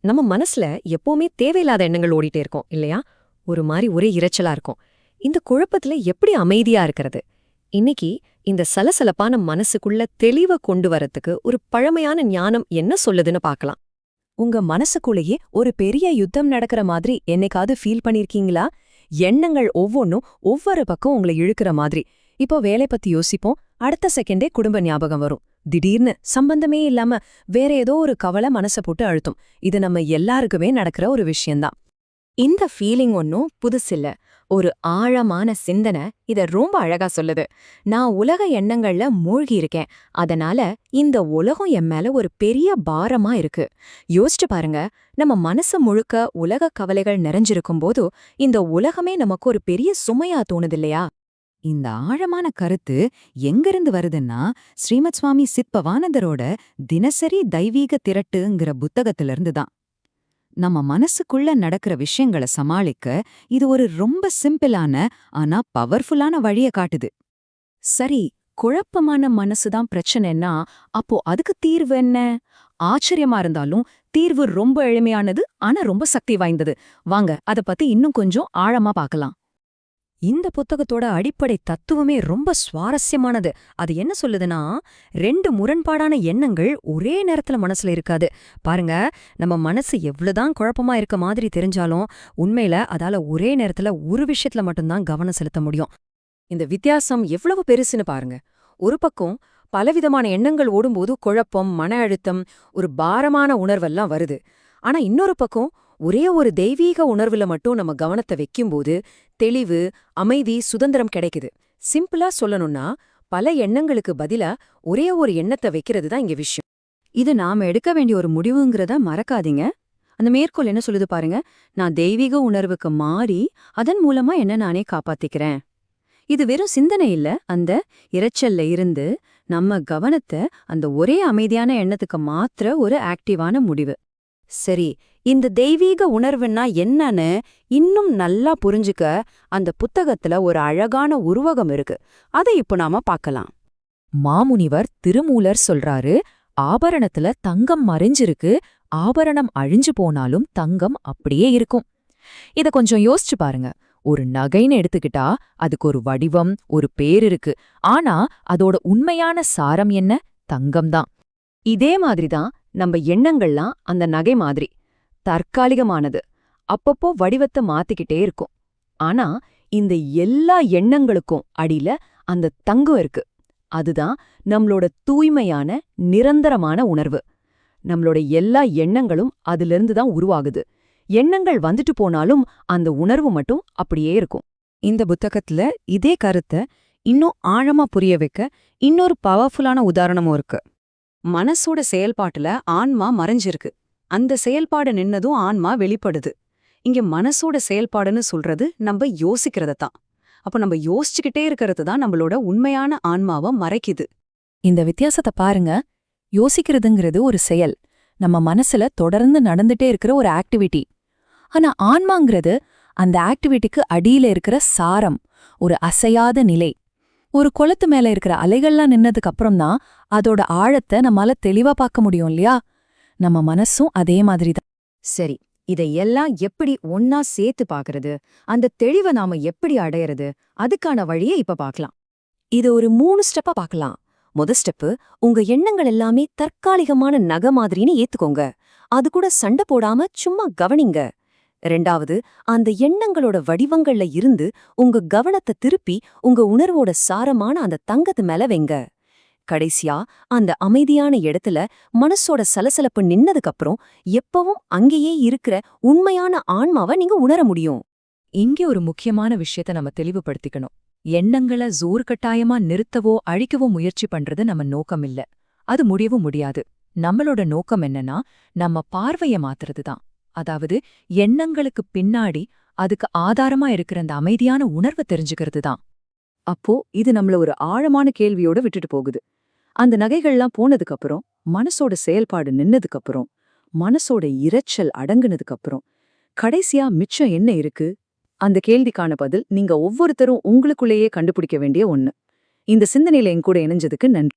நம்ம மனசுல எப்பவுமே தேவையில்லாத எண்ணங்கள் ஓடிட்டே இருக்கும் இல்லையா? ஒரு மாதிரி ஒரே இரைச்சலா இருக்கும். இந்த குழப்பத்துல எப்படி அமைதியா இருக்கிறது? இன்னைக்கு இந்த சலசலப்பான மனசுக்குள்ள தெளிவ கொண்டு வரத்துக்கு ஒரு பழமையான ஞானம் என்ன சொல்லுதுன்னு பார்க்கலாம். உங்க மனசுக்குள்ளேயே ஒரு பெரிய யுத்தம் நடக்கிற மாதிரி என்னைக்காவது ஃபீல் பண்ணிருக்கீங்களா? எண்ணங்கள் ஒவ்வொன்னும் ஒவ்வொரு பக்கம் உங்களை இழுக்கிற மாதிரி. இப்போ வேலை பத்தி யோசிப்போம், அடுத்த செகண்டே குடும்ப ஞாபகம் வரும். திடீர்னு சம்பந்தமே இல்லாம வேற ஏதோ ஒரு கவலை மனச போட்டு அழுத்தும். இது நம்ம எல்லாருக்குமே நடக்கிற ஒரு விஷயம்தான். இந்த ஃபீலிங் ஒன்னும் புதுசில்ல. ஒரு ஆழமான சிந்தனை இத ரொம்ப அழகா சொல்லுது. நான் உலக எண்ணங்கள்ல மூழ்கி இருக்கேன், அதனால இந்த உலகம் என் மேல ஒரு பெரிய பாரமா இருக்கு. யோசிச்சு பாருங்க, நம்ம மனசு முழுக்க உலக கவலைகள் நிறைஞ்சிருக்கும் போது இந்த உலகமே நமக்கு ஒரு பெரிய சுமையா தோணுதில்லையா? இந்த ஆழமான கருத்து எங்கிருந்து வருதுன்னா, ஸ்ரீமத் சுவாமி சித்பவானந்தரோட தினசரி தெய்வீக திரட்டுங்கிற புத்தகத்திலிருந்து தான். நம்ம மனசுக்குள்ள நடக்கிற விஷயங்களை சமாளிக்க இது ஒரு ரொம்ப சிம்பிளான ஆனா பவர்ஃபுல்லான வழிய காட்டுது. சரி, குழப்பமான மனசுதான் பிரச்சனைன்னா அப்போ அதுக்கு தீர்வு என்ன? ஆச்சரியமா இருந்தாலும் தீர்வு ரொம்ப எளிமையானது, ஆனா ரொம்ப சக்தி வாய்ந்தது. வாங்க அத பத்தி இன்னும் கொஞ்சம் ஆழமா பார்க்கலாம். இந்த புத்தகத்தோட அடிப்படை தத்துவமே ரொம்ப சுவாரஸ்யமானது. அது என்ன சொல்லுதுன்னா, ரெண்டு முரண்பாடான எண்ணங்கள் ஒரே நேரத்துல மனசுல இருக்காது. பாருங்க, நம்ம மனசு எவ்வளவுதான் குழப்பமா இருக்க மாதிரி தெரிஞ்சாலும் உண்மையில அதால ஒரே நேரத்துல ஒரு விஷயத்துல மட்டும்தான் கவனம் செலுத்த முடியும். இந்த வித்தியாசம் எவ்வளவு பெருசுன்னு பாருங்க. ஒரு பக்கம் பலவிதமான எண்ணங்கள் ஓடும்போது குழப்பம், மன அழுத்தம், ஒரு பாரமான உணர்வெல்லாம் வருது. ஆனா இன்னொரு பக்கம் ஒரே ஒரு தெய்வீக உணர்வுல மட்டும் நம்ம கவனத்தை வைக்கும்போது தெளிவு, அமைதி, சுதந்திரம் கிடைக்குது. சிம்பிளா சொல்லணும்னா, பல எண்ணங்களுக்கு பதிலா ஒரே ஒரு எண்ணத்தை வைக்கிறது தான் இங்க விஷயம். இது நாம எடுக்க வேண்டிய ஒரு முடிவுங்கிறத மறக்காதீங்க. அந்த மேற்கோள் என்ன சொல்லுது பாருங்க, நான் தெய்வீக உணர்வுக்கு மாறி அதன் மூலமா என்ன நானே காப்பாத்திக்கிறேன். இது வெறும் சிந்தனை இல்ல, அந்த இரைச்சல்ல இருந்து நம்ம கவனத்தை அந்த ஒரே அமைதியான எண்ணத்துக்கு மாத்திர ஒரு ஆக்டிவான முடிவு. சரி, இந்த தெய்வீக உணர்வுன்னா என்னன்னு இன்னும் நல்லா புரிஞ்சுக்க அந்த புத்தகத்துல ஒரு அழகான உருவகம் இருக்கு. அதை இப்போ நாம பார்க்கலாம். மாமுனிவர் திருமூலர் சொல்றாரு, ஆபரணத்துல தங்கம் மறைஞ்சிருக்கு, ஆபரணம் அழிஞ்சு போனாலும் தங்கம் அப்படியே இருக்கும். இத கொஞ்சம் யோசிச்சு பாருங்க. ஒரு நகைன்னு எடுத்துக்கிட்டா அதுக்கு ஒரு வடிவம், ஒரு பேர் இருக்கு. ஆனா அதோட உண்மையான சாரம் என்ன? தங்கம்தான். இதே மாதிரிதான் நம்ம எண்ணங்கள்லாம் அந்த நகை மாதிரி தற்காலிகமானது, அப்பப்போ வடிவத்தை மாத்திக்கிட்டே இருக்கும். ஆனா இந்த எல்லா எண்ணங்களுக்கும் அடியில அந்த தங்கம் இருக்கு. அதுதான் நம்மளோட தூய்மையான நிரந்தரமான உணர்வு. நம்மளோட எல்லா எண்ணங்களும் அதிலிருந்து தான் உருவாகுது. எண்ணங்கள் வந்துட்டு போனாலும் அந்த உணர்வு மட்டும் அப்படியே இருக்கும். இந்த புத்தகத்துல இதே கருத்தை இன்னும் ஆழமா புரிய வைக்க இன்னொரு பவர்ஃபுல்லான உதாரணமும் இருக்கு. மனசோட செயல்பாட்டுல ஆன்மா மறைஞ்சிருக்கு. அந்த செயல்பாடு நின்னதும் ஆன்மா வெளிப்படுது. இங்க மனசோட செயல்பாடுன்னு சொல்றது நம்ம யோசிக்கிறதான். அப்ப நம்ம யோசிச்சுக்கிட்டே இருக்கிறது தான் நம்மளோட உண்மையான ஆன்மாவை மறைக்குது. இந்த வித்தியாசத்தை பாருங்க. யோசிக்கிறதுங்கிறது ஒரு செயல், நம்ம மனசுல தொடர்ந்து நடந்துட்டே இருக்கிற ஒரு ஆக்டிவிட்டி. ஆனா ஆன்மாங்கிறது அந்த ஆக்டிவிட்டிக்கு அடியில இருக்கிற சாரம், ஒரு அசையாத நிலை. ஒரு குளத்து மேல இருக்கிற அலைகள்லாம் நின்னதுக்கு அப்புறம்தான் அதோட ஆழத்தை நம்மால தெளிவா பார்க்க முடியும் இல்லையா? நம்ம மனசும் அதே மாதிரிதான். சரி, இதையெல்லாம் எப்படி ஒன்னா சேர்த்து பாக்குறது, அந்த தெளிவை நாம எப்படி அடையறது, அதுக்கான வழியை இப்ப பார்க்கலாம். இது ஒரு 3 ஸ்டெப்பா பார்க்கலாம். முதல் ஸ்டெப்பு, உங்க எண்ணங்கள் எல்லாமே தற்காலிகமான நகை மாதிரின்னு ஏத்துக்கோங்க. அது கூட சண்டை போடாம சும்மா கவனிங்க. ரெண்டாவது, அந்த எண்ணங்களோட வடிவங்கள்ல இருந்து உங்க கவனத்தை திருப்பி உங்க உணர்வோட சாரமான அந்த தங்கத்து மேல வைங்க. கடைசியா, அந்த அமைதியான இடத்துல மனசோட சலசலப்பு நின்னதுக்கு அப்புறம் எப்பவும் அங்கேயே இருக்கிற உண்மையான ஆன்மாவை நீங்க உணர முடியும். இங்கே ஒரு முக்கியமான விஷயத்த நம்ம தெளிவுபடுத்திக்கணும். எண்ணங்களை கட்டாயமா நிறுத்தவோ அழிக்கவோ முயற்சி பண்றது நம்ம நோக்கம் இல்ல. அது முடியவும் முடியாது. நம்மளோட நோக்கம் என்னன்னா, நம்ம பார்வைய மாத்துறதுதான். அதாவது எண்ணங்களுக்கு பின்னாடி அதுக்கு ஆதாரமா இருக்கிற அந்த அமைதியான உணர்வை தெரிஞ்சுக்கிறது தான். அப்போ இது நம்மள ஒரு ஆழமான கேள்வியோட விட்டுட்டு போகுது. அந்த நகைகள்லாம் போனதுக்கு அப்புறம், மனசோட செயல்பாடு நின்னதுக்கு அப்புறம், மனசோட இரைச்சல் அடங்குனதுக்கு அப்புறம் கடைசியா மிச்சம் என்ன இருக்கு? அந்த கேள்விக்கான பதில் நீங்க ஒவ்வொருத்தரும் உங்களுக்குள்ளேயே கண்டுபிடிக்க வேண்டிய ஒண்ணு. இந்த சிந்தனையில என் கூட இணைஞ்சதுக்கு நன்றி.